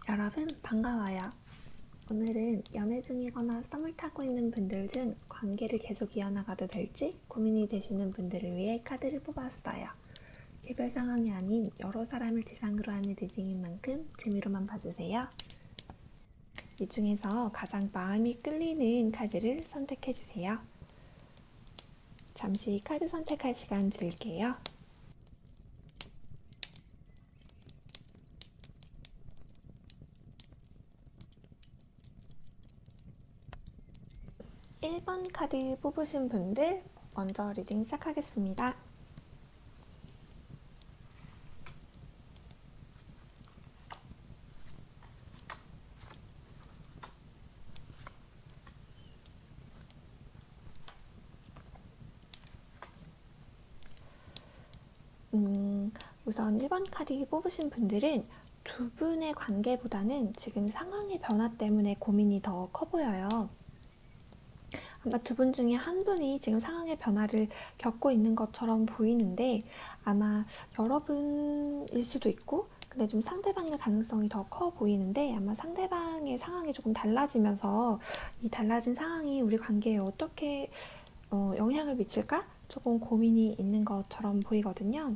여러분 반가워요. 오늘은 연애 중이거나 썸을 타고 있는 분들 중 관계를 계속 이어나가도 될지 고민이 되시는 분들을 위해 카드를 뽑았어요. 개별 상황이 아닌 여러 사람을 대상으로 하는 리딩인 만큼 재미로만 봐주세요. 이 중에서 가장 마음이 끌리는 카드를 선택해주세요. 잠시 카드 선택할 시간 드릴게요. 1번 카드 뽑으신 분들 먼저 리딩 시작하겠습니다. 우선 1번 카드 뽑으신 분들은 두 분의 관계보다는 지금 상황의 변화 때문에 고민이 더 커 보여요. 아마 두 분 중에 한 분이 지금 상황의 변화를 겪고 있는 것처럼 보이는데 아마 여러분일 수도 있고 근데 좀 상대방일 가능성이 더 커 보이는데 아마 상대방의 상황이 조금 달라지면서 이 달라진 상황이 우리 관계에 어떻게 영향을 미칠까? 조금 고민이 있는 것처럼 보이거든요.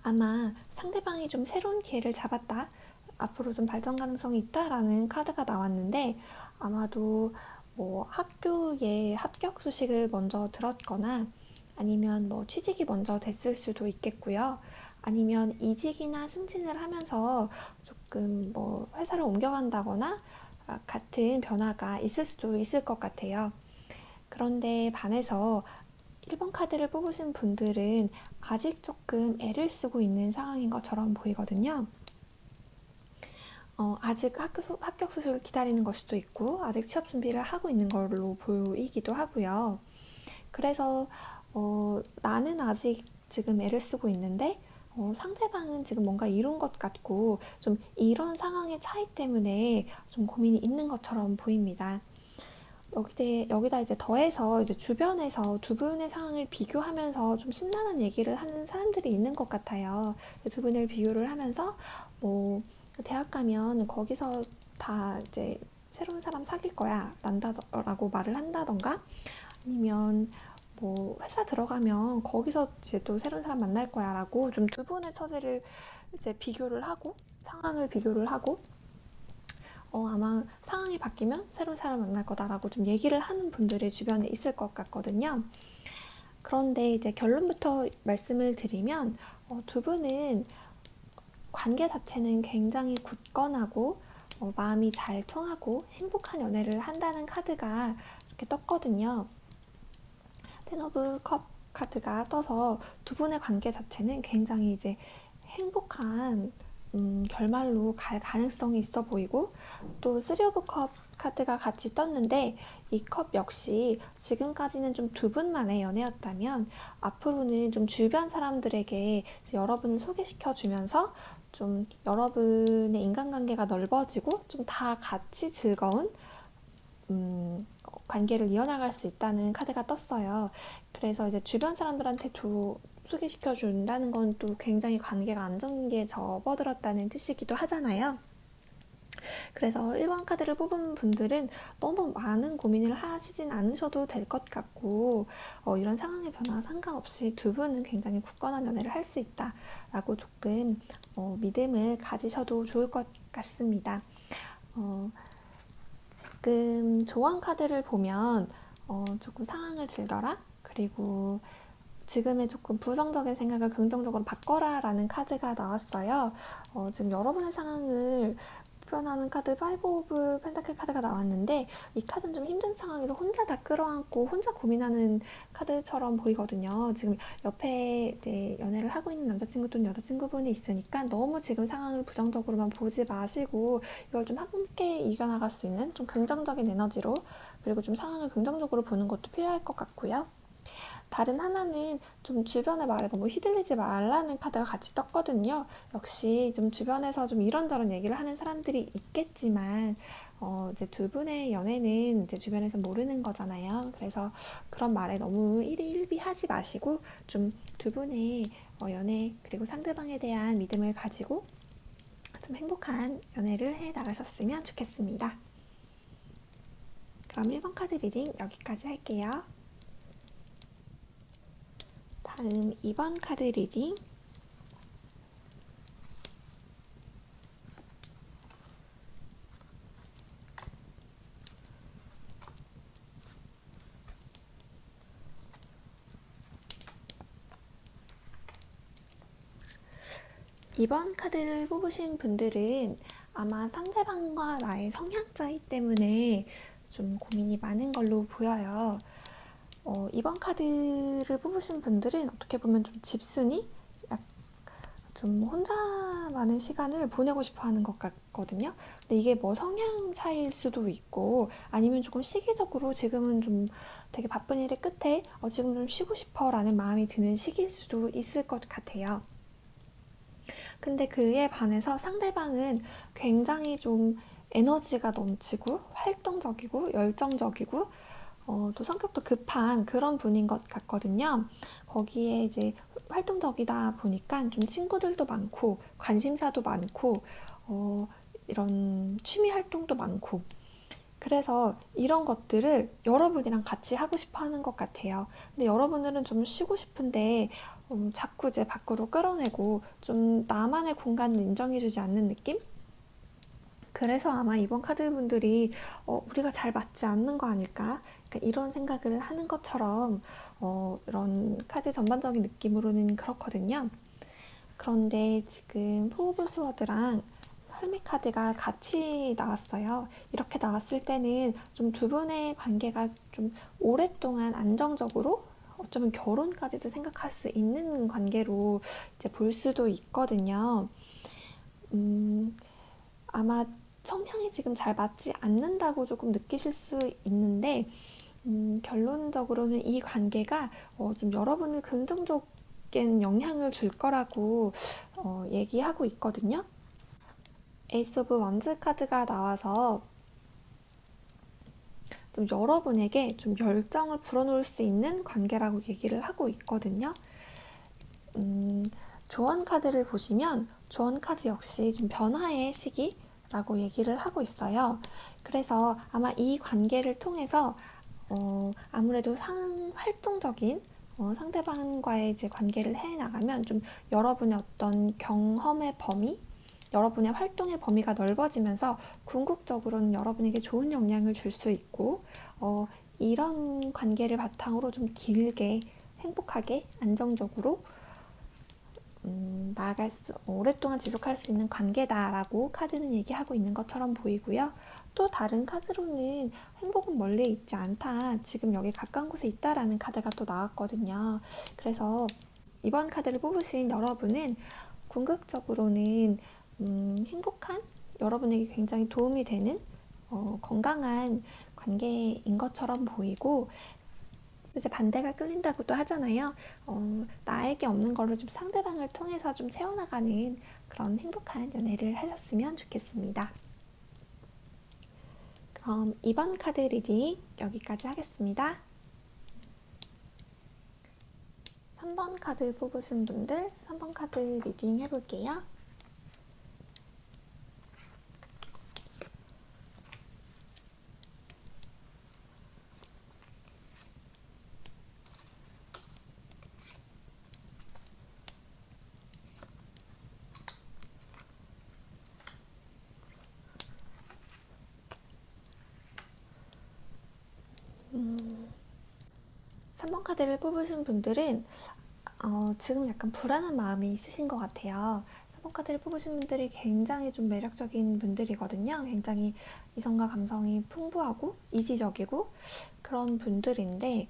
아마 상대방이 좀 새로운 기회를 잡았다. 앞으로 좀 발전 가능성이 있다라는 카드가 나왔는데 아마도 뭐 학교에 합격 소식을 먼저 들었거나 아니면 뭐 취직이 먼저 됐을 수도 있겠고요. 아니면 이직이나 승진을 하면서 조금 뭐 회사를 옮겨간다거나 같은 변화가 있을 수도 있을 것 같아요. 그런데 반해서 1번 카드를 뽑으신 분들은 아직 조금 애를 쓰고 있는 상황인 것처럼 보이거든요. 아직 합격 소식을 기다리는 걸 수도 있고 아직 취업 준비를 하고 있는 걸로 보이기도 하고요. 그래서 나는 아직 지금 애를 쓰고 있는데 상대방은 지금 뭔가 이룬 것 같고 좀 이런 상황의 차이 때문에 좀 고민이 있는 것처럼 보입니다. 여기다 이제 더해서 이제 주변에서 두 분의 상황을 비교하면서 좀 심란한 얘기를 하는 사람들이 있는 것 같아요. 두 분을 비교를 하면서 뭐 대학 가면 거기서 다 이제 새로운 사람 사귈 거야 라고 말을 한다던가 아니면 뭐 회사 들어가면 거기서 이제 또 새로운 사람 만날 거야 라고 좀 두 분의 처지를 이제 비교를 하고 상황을 비교를 하고 아마 상황이 바뀌면 새로운 사람 만날 거다라고 좀 얘기를 하는 분들이 주변에 있을 것 같거든요. 그런데 이제 결론부터 말씀을 드리면 두 분은 관계 자체는 굉장히 굳건하고 마음이 잘 통하고 행복한 연애를 한다는 카드가 이렇게 떴거든요. 텐 오브 컵 카드가 떠서 두 분의 관계 자체는 굉장히 이제 행복한 결말로 갈 가능성이 있어 보이고 또 쓰리 오브 컵 카드가 같이 떴는데 이 컵 역시 지금까지는 좀 두 분만의 연애였다면 앞으로는 좀 주변 사람들에게 여러분을 소개시켜 주면서 좀 여러분의 인간관계가 넓어지고 좀 다 같이 즐거운 관계를 이어나갈 수 있다는 카드가 떴어요. 그래서 이제 주변 사람들한테도 소개시켜 준다는 건 또 굉장히 관계가 안정기에 접어들었다는 뜻이기도 하잖아요. 그래서 1번 카드를 뽑은 분들은 너무 많은 고민을 하시진 않으셔도 될 것 같고 이런 상황의 변화와 상관없이 두 분은 굉장히 굳건한 연애를 할 수 있다라고 조금 믿음을 가지셔도 좋을 것 같습니다. 지금 조언 카드를 보면 조금 상황을 즐겨라 그리고 지금의 조금 부정적인 생각을 긍정적으로 바꿔라 라는 카드가 나왔어요. 지금 여러분의 상황을 표현하는 카드 5 오브 펜타클 카드가 나왔는데 이 카드는 좀 힘든 상황에서 혼자 다 끌어안고 혼자 고민하는 카드처럼 보이거든요. 지금 옆에 이제 연애를 하고 있는 남자친구 또는 여자친구분이 있으니까 너무 지금 상황을 부정적으로만 보지 마시고 이걸 좀 함께 이겨나갈 수 있는 좀 긍정적인 에너지로 그리고 좀 상황을 긍정적으로 보는 것도 필요할 것 같고요. 다른 하나는 좀 주변의 말에 너무 휘둘리지 말라는 카드가 같이 떴거든요. 역시 좀 주변에서 좀 이런저런 얘기를 하는 사람들이 있겠지만 이제 두 분의 연애는 이제 주변에서 모르는 거잖아요. 그래서 그런 말에 너무 일희일비하지 마시고 좀 두 분의 연애 그리고 상대방에 대한 믿음을 가지고 좀 행복한 연애를 해 나가셨으면 좋겠습니다. 그럼 1번 카드 리딩 여기까지 할게요. 다음 2번 카드 리딩. 이번 카드를 뽑으신 분들은 아마 상대방과 나의 성향 차이 때문에 좀 고민이 많은 걸로 보여요. 이번 카드를 뽑으신 분들은 어떻게 보면 좀 집순이? 좀 혼자만의 시간을 보내고 싶어 하는 것 같거든요. 근데 이게 뭐 성향 차이일 수도 있고 아니면 조금 시기적으로 지금은 좀 되게 바쁜 일의 끝에 지금 좀 쉬고 싶어 라는 마음이 드는 시기일 수도 있을 것 같아요. 근데 그에 반해서 상대방은 굉장히 좀 에너지가 넘치고 활동적이고 열정적이고 또 성격도 급한 그런 분인 것 같거든요. 거기에 이제 활동적이다 보니까 좀 친구들도 많고 관심사도 많고 이런 취미 활동도 많고 그래서 이런 것들을 여러분이랑 같이 하고 싶어 하는 것 같아요. 근데 여러분들은 좀 쉬고 싶은데 자꾸 이제 밖으로 끌어내고 좀 나만의 공간을 인정해주지 않는 느낌? 그래서 아마 이번 카드 분들이 우리가 잘 맞지 않는 거 아닐까? 그러니까 이런 생각을 하는 것처럼 이런 카드 전반적인 느낌으로는 그렇거든요. 그런데 지금 포 오브 스워드랑 헐밋 카드가 같이 나왔어요. 이렇게 나왔을 때는 좀 두 분의 관계가 좀 오랫동안 안정적으로 어쩌면 결혼까지도 생각할 수 있는 관계로 이제 볼 수도 있거든요. 아마 성향이 지금 잘 맞지 않는다고 조금 느끼실 수 있는데 결론적으로는 이 관계가 좀 여러분을 긍정적인 영향을 줄 거라고 얘기하고 있거든요. 에이스 오브 원즈 카드가 나와서 좀 여러분에게 좀 열정을 불어넣을 수 있는 관계라고 얘기를 하고 있거든요. 조언 카드를 보시면 조언 카드 역시 좀 변화의 시기라고 얘기를 하고 있어요. 그래서 아마 이 관계를 통해서 아무래도 활동적인 상대방과의 이제 관계를 해 나가면 좀 여러분의 어떤 경험의 범위, 여러분의 활동의 범위가 넓어지면서 궁극적으로는 여러분에게 좋은 영향을 줄 수 있고 이런 관계를 바탕으로 좀 길게 행복하게 안정적으로 오랫동안 지속할 수 있는 관계다라고 카드는 얘기하고 있는 것처럼 보이고요. 또 다른 카드로는 행복은 멀리 있지 않다. 지금 여기 가까운 곳에 있다라는 카드가 또 나왔거든요. 그래서 이번 카드를 뽑으신 여러분은 궁극적으로는 행복한 여러분에게 굉장히 도움이 되는 건강한 관계인 것처럼 보이고 이제 반대가 끌린다고도 하잖아요. 나에게 없는 거를 좀 상대방을 통해서 좀 채워나가는 그런 행복한 연애를 하셨으면 좋겠습니다. 그럼 이번 카드 리딩 여기까지 하겠습니다. 3번 카드 뽑으신 분들 3번 카드 리딩 해볼게요. 음, 3번 카드를 뽑으신 분들은 지금 약간 불안한 마음이 있으신 것 같아요. 3번 카드를 뽑으신 분들이 굉장히 좀 매력적인 분들이거든요. 굉장히 이성과 감성이 풍부하고 이지적이고 그런 분들인데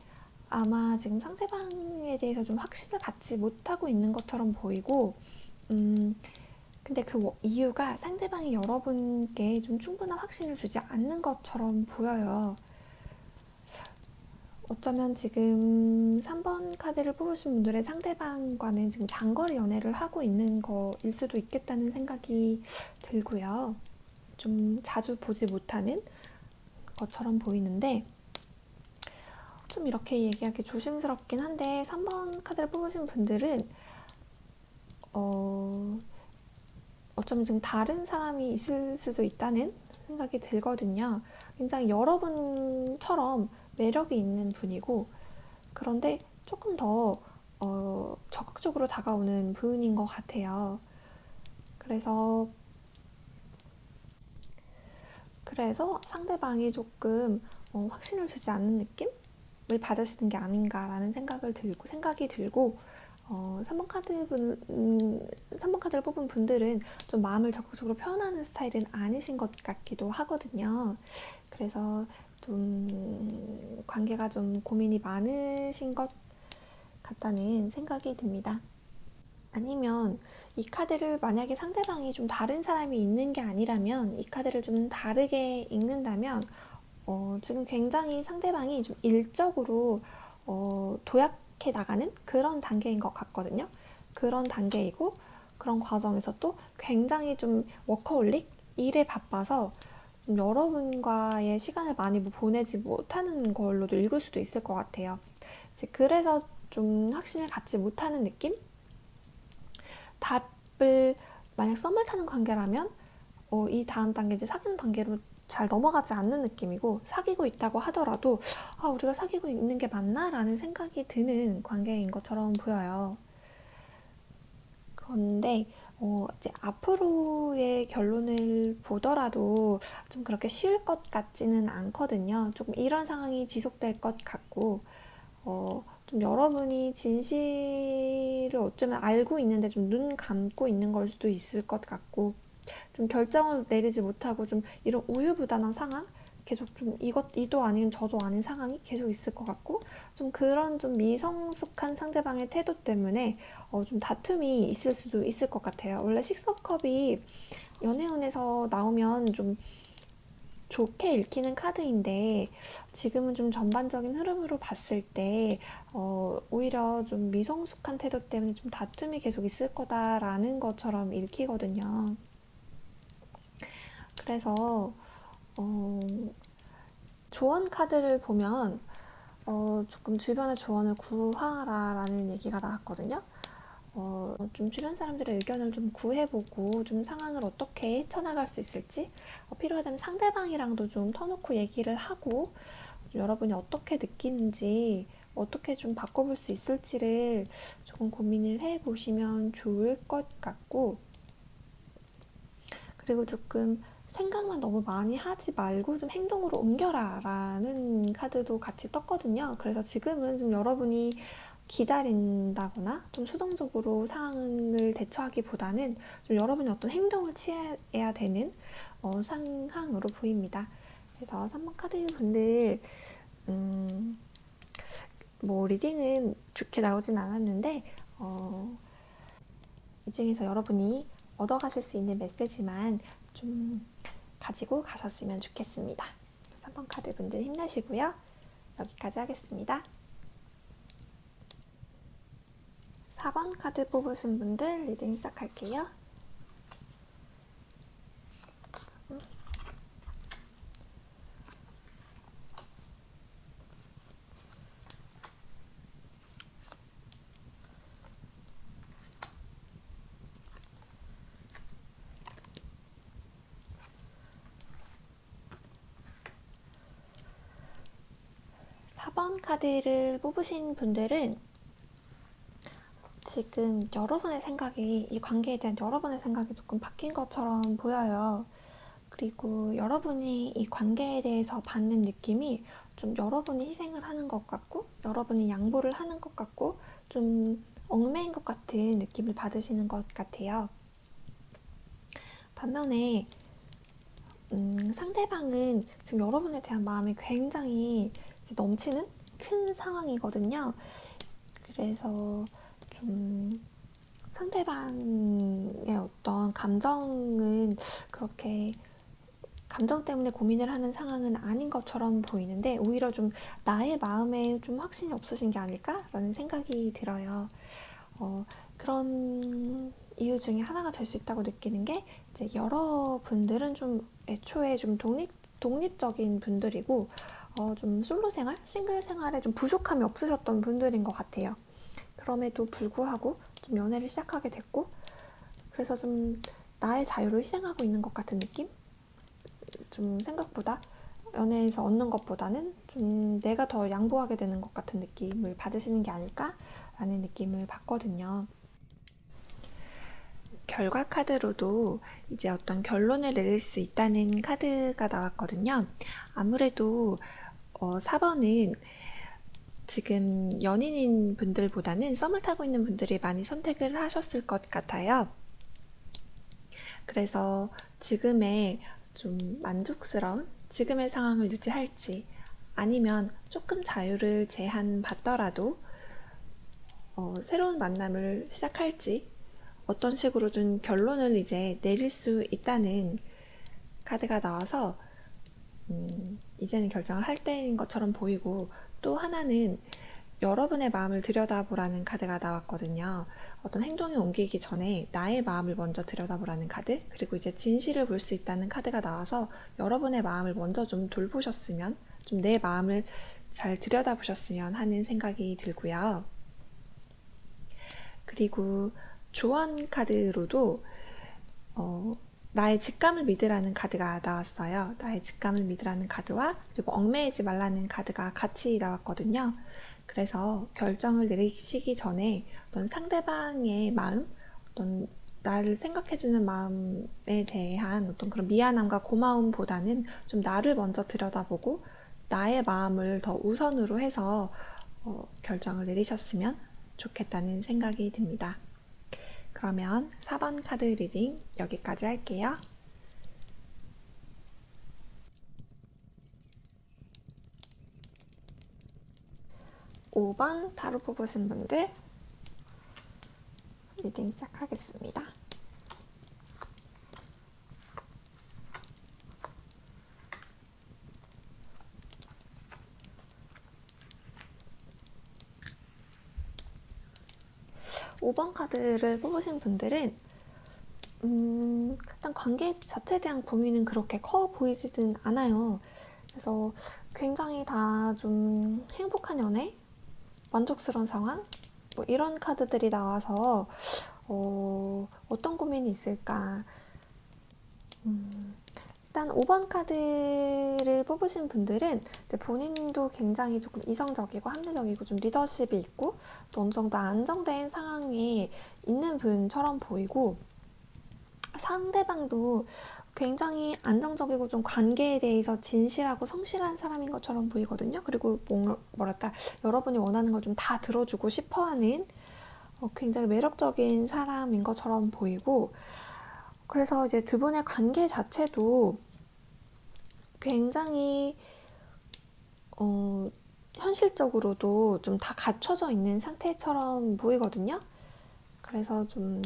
아마 지금 상대방에 대해서 좀 확신을 갖지 못하고 있는 것처럼 보이고 근데 그 이유가 상대방이 여러분께 좀 충분한 확신을 주지 않는 것처럼 보여요. 어쩌면 지금 3번 카드를 뽑으신 분들의 상대방과는 지금 장거리 연애를 하고 있는 거일 수도 있겠다는 생각이 들고요. 좀 자주 보지 못하는 것처럼 보이는데 좀 이렇게 얘기하기 조심스럽긴 한데 3번 카드를 뽑으신 분들은 어쩌면 지금 다른 사람이 있을 수도 있다는 생각이 들거든요. 굉장히 여러분처럼 매력이 있는 분이고, 그런데 조금 더 적극적으로 다가오는 분인 것 같아요. 그래서 상대방이 조금 확신을 주지 않는 느낌을 받으시는 게 아닌가라는 생각이 들고 3번 3번 카드를 뽑은 분들은 좀 마음을 적극적으로 표현하는 스타일은 아니신 것 같기도 하거든요. 그래서 좀 관계가 좀 고민이 많으신 것 같다는 생각이 듭니다. 아니면 이 카드를 만약에 상대방이 좀 다른 사람이 있는 게 아니라면 이 카드를 좀 다르게 읽는다면 지금 굉장히 상대방이 좀 일적으로 도약해 나가는 그런 단계인 것 같거든요. 그런 단계이고 그런 과정에서 또 굉장히 좀 워커홀릭 일에 바빠서 좀 여러분과의 시간을 많이 보내지 못하는 걸로도 읽을 수도 있을 것 같아요. 이제 그래서 좀 확신을 갖지 못하는 느낌? 답을 만약 썸을 타는 관계라면 이 다음 단계 이제 사귀는 단계로 잘 넘어가지 않는 느낌이고 사귀고 있다고 하더라도 우리가 사귀고 있는 게 맞나? 라는 생각이 드는 관계인 것처럼 보여요. 그런데 이제 앞으로의 결론을 보더라도 좀 그렇게 쉬울 것 같지는 않거든요. 조금 이런 상황이 지속될 것 같고 좀 여러분이 진실을 어쩌면 알고 있는데 좀 눈 감고 있는 걸 수도 있을 것 같고 좀 결정을 내리지 못하고 좀 이런 우유부단한 상황 계속 좀 이도 아닌 저도 아닌 상황이 계속 있을 것 같고 좀 그런 좀 미성숙한 상대방의 태도 때문에 좀 다툼이 있을 수도 있을 것 같아요. 원래 식스컵이 연애운에서 나오면 좀 좋게 읽히는 카드인데 지금은 좀 전반적인 흐름으로 봤을 때 오히려 좀 미성숙한 태도 때문에 좀 다툼이 계속 있을 거다라는 것처럼 읽히거든요. 그래서 어, 조언 카드를 보면 조금 주변의 조언을 구하라라는 얘기가 나왔거든요. 좀 주변 사람들의 의견을 좀 구해보고 좀 상황을 어떻게 헤쳐나갈 수 있을지 필요하다면 상대방이랑도 좀 터놓고 얘기를 하고 여러분이 어떻게 느끼는지 어떻게 좀 바꿔볼 수 있을지를 조금 고민을 해보시면 좋을 것 같고 그리고 조금 생각만 너무 많이 하지 말고 좀 행동으로 옮겨라 라는 카드도 같이 떴거든요. 그래서 지금은 좀 여러분이 기다린다거나 좀 수동적으로 상황을 대처하기보다는 좀 여러분이 어떤 행동을 취해야 되는 상황으로 보입니다. 그래서 3번 카드 분들 뭐 리딩은 좋게 나오진 않았는데 이 중에서 여러분이 얻어가실 수 있는 메시지만 좀 가지고 가셨으면 좋겠습니다. 3번 카드 분들 힘내시고요. 여기까지 하겠습니다. 4번 카드 뽑으신 분들 리딩 시작할게요. 4번 카드를 뽑으신 분들은 지금 여러분의 생각이 이 관계에 대한 여러분의 생각이 조금 바뀐 것처럼 보여요. 그리고 여러분이 이 관계에 대해서 받는 느낌이 좀 여러분이 희생을 하는 것 같고 여러분이 양보를 하는 것 같고 좀 얽매인 것 같은 느낌을 받으시는 것 같아요. 반면에 상대방은 지금 여러분에 대한 마음이 굉장히 넘치는 큰 상황이거든요. 그래서 좀 상대방의 어떤 감정은 그렇게 감정 때문에 고민을 하는 상황은 아닌 것처럼 보이는데 오히려 좀 나의 마음에 좀 확신이 없으신 게 아닐까라는 생각이 들어요. 그런 이유 중에 하나가 될 수 있다고 느끼는 게 이제 여러분들은 좀 애초에 좀 독립적인 분들이고 좀 솔로 생활, 싱글 생활에 좀 부족함이 없으셨던 분들인 것 같아요. 그럼에도 불구하고 좀 연애를 시작하게 됐고 그래서 좀 나의 자유를 희생하고 있는 것 같은 느낌? 좀 생각보다 연애에서 얻는 것보다는 좀 내가 더 양보하게 되는 것 같은 느낌을 받으시는 게 아닐까라는 느낌을 받거든요. 결과 카드로도 이제 어떤 결론을 내릴 수 있다는 카드가 나왔거든요. 아무래도 4번은 지금 연인인 분들보다는 썸을 타고 있는 분들이 많이 선택을 하셨을 것 같아요. 그래서 지금의 좀 만족스러운 지금의 상황을 유지할지 아니면 조금 자유를 제한받더라도 새로운 만남을 시작할지 어떤 식으로든 결론을 이제 내릴 수 있다는 카드가 나와서 이제는 결정을 할 때인 것처럼 보이고, 또 하나는 여러분의 마음을 들여다보라는 카드가 나왔거든요. 어떤 행동에 옮기기 전에 나의 마음을 먼저 들여다보라는 카드, 그리고 이제 진실을 볼 수 있다는 카드가 나와서 여러분의 마음을 먼저 좀 돌보셨으면, 좀 내 마음을 잘 들여다보셨으면 하는 생각이 들고요. 그리고 조언 카드로도 나의 직감을 믿으라는 카드가 나왔어요. 나의 직감을 믿으라는 카드와 그리고 얽매이지 말라는 카드가 같이 나왔거든요. 그래서 결정을 내리시기 전에 어떤 상대방의 마음, 어떤 나를 생각해주는 마음에 대한 어떤 그런 미안함과 고마움보다는 좀 나를 먼저 들여다보고 나의 마음을 더 우선으로 해서 결정을 내리셨으면 좋겠다는 생각이 듭니다. 그러면 4번 카드 리딩 여기까지 할게요. 5번 타로 뽑으신 분들 리딩 시작하겠습니다. 5번 카드를 뽑으신 분들은 일단 관계 자체에 대한 고민은 그렇게 커 보이지는 않아요. 그래서 굉장히 다 좀 행복한 연애, 만족스러운 상황, 뭐 이런 카드들이 나와서 어떤 고민이 있을까? 일단 5번 카드를 뽑으신 분들은 본인도 굉장히 조금 이성적이고 합리적이고 좀 리더십이 있고 또 어느 정도 안정된 상황에 있는 분처럼 보이고, 상대방도 굉장히 안정적이고 좀 관계에 대해서 진실하고 성실한 사람인 것처럼 보이거든요. 그리고 뭐랄까 여러분이 원하는 걸 좀 다 들어주고 싶어하는 굉장히 매력적인 사람인 것처럼 보이고, 그래서 이제 두 분의 관계 자체도 굉장히 현실적으로도 좀 다 갖춰져 있는 상태처럼 보이거든요. 그래서 좀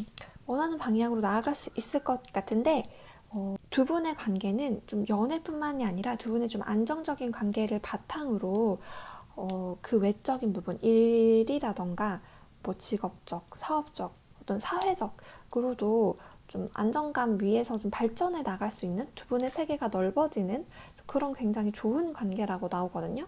원하는 방향으로 나아갈 수 있을 것 같은데, 두 분의 관계는 좀 연애뿐만이 아니라 두 분의 좀 안정적인 관계를 바탕으로 그 외적인 부분, 일이라던가 뭐 직업적, 사업적, 어떤 사회적으로도 좀 안정감 위에서 좀 발전해 나갈 수 있는 두 분의 세계가 넓어지는 그런 굉장히 좋은 관계라고 나오거든요.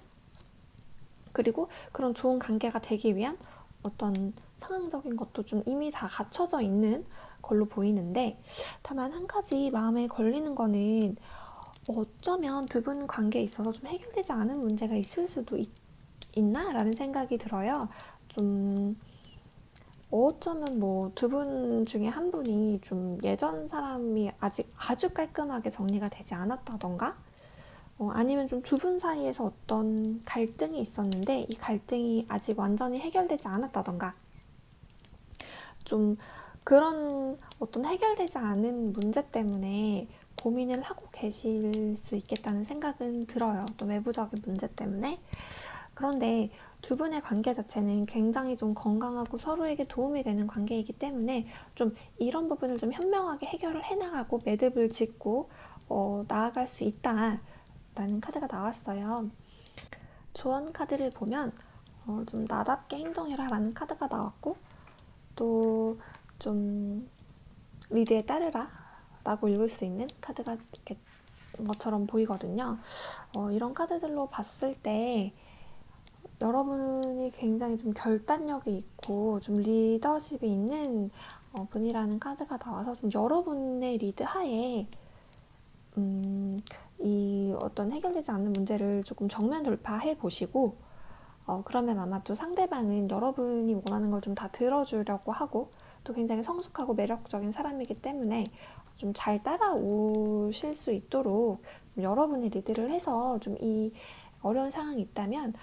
그리고 그런 좋은 관계가 되기 위한 어떤 상황적인 것도 좀 이미 다 갖춰져 있는 걸로 보이는데, 다만 한 가지 마음에 걸리는 거는 어쩌면 두 분 관계에 있어서 좀 해결되지 않은 문제가 있을 수도 있나? 라는 생각이 들어요. 좀 어쩌면 뭐 두 분 중에 한 분이 좀 예전 사람이 아직 아주 깔끔하게 정리가 되지 않았다던가, 아니면 좀 두 분 사이에서 어떤 갈등이 있었는데 이 갈등이 아직 완전히 해결되지 않았다던가, 좀 그런 어떤 해결되지 않은 문제 때문에 고민을 하고 계실 수 있겠다는 생각은 들어요. 또 외부적인 문제 때문에. 그런데 두 분의 관계 자체는 굉장히 좀 건강하고 서로에게 도움이 되는 관계이기 때문에 좀 이런 부분을 좀 현명하게 해결을 해나가고 매듭을 짓고 나아갈 수 있다라는 카드가 나왔어요. 조언 카드를 보면 좀 나답게 행동해라 라는 카드가 나왔고, 또 좀 리드에 따르라 라고 읽을 수 있는 카드가 이렇게 것처럼 보이거든요. 이런 카드들로 봤을 때 여러분이 굉장히 좀 결단력이 있고 좀 리더십이 있는 분이라는 카드가 나와서 좀 여러분의 리드 하에 이 어떤 해결되지 않는 문제를 조금 정면 돌파해 보시고 그러면 아마 또 상대방은 여러분이 원하는 걸 좀 다 들어주려고 하고 또 굉장히 성숙하고 매력적인 사람이기 때문에 좀 잘 따라오실 수 있도록 여러분이 리드를 해서 좀 이 어려운 상황이 있다면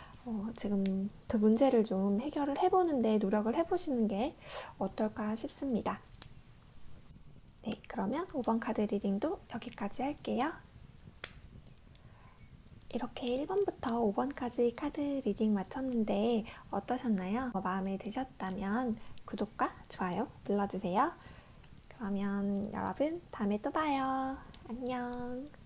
지금 그 문제를 좀 해결을 해보는데 노력을 해보시는 게 어떨까 싶습니다. 네, 그러면 5번 카드 리딩도 여기까지 할게요. 이렇게 1번부터 5번까지 카드 리딩 마쳤는데 어떠셨나요? 마음에 드셨다면 구독과 좋아요 눌러주세요. 그러면 여러분 다음에 또 봐요. 안녕.